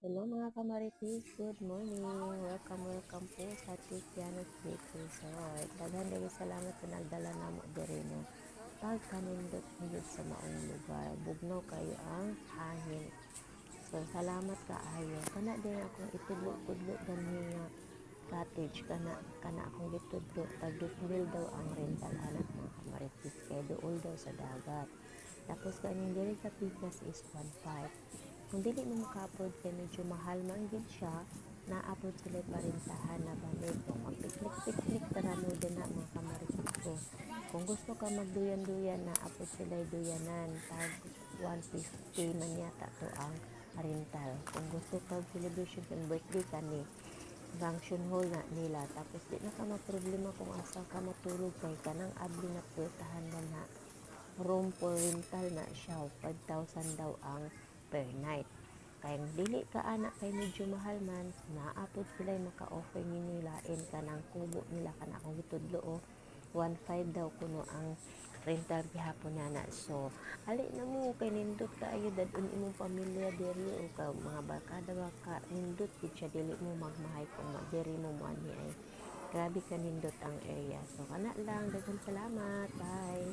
Hello mga kamaritis, good morning. Welcome po sa Tikianos Bakery. So, daghan dagi salamat sa nagdala na mo diri no. Pagkanindot higit sa maong lugar, bugnaw kayo ang hangin. So, salamat kaayo. Kana din akong itudlo-tudlo ganhi nga cottage kana akong gitudlo tag 2,000 daw ang rental anak mga kamaritis kay duol daw sa dagat. Tapos kaning diri sa Pikas is 1.5. Kung dili mo maka-afford kay medyo mahal man gid siya, na-afford sila parintahan na balik. Kung magpiklik-piklik tarano din na mga kamaritis ko. Kung gusto ka magduyan-duyan, na-afford sila duyanan. Tag 150 man yata to ang rental. Kung gusto ka celebration kang birthday ka ni, function hall na nila. Tapos di na ka problema kung asa ka matulog kay kanang abli na puwertahan na room for rental na siya 5,000 daw ang per night. Kaya dili ka anak kay medyo mahal man, naapod sila maka-offer ni nila in kanang kubo nila kana kung gitudlo o 1.5 daw kuno ang rental gihapon na. So ali na mo kay nindot kaayo dadun imong pamilya diri o ka mga barkada ba ka nindot gid siya, dili mo magmahay kung diri mo mo ani ay grabe ka nindot ang area. So kana lang, daghang salamat, bye.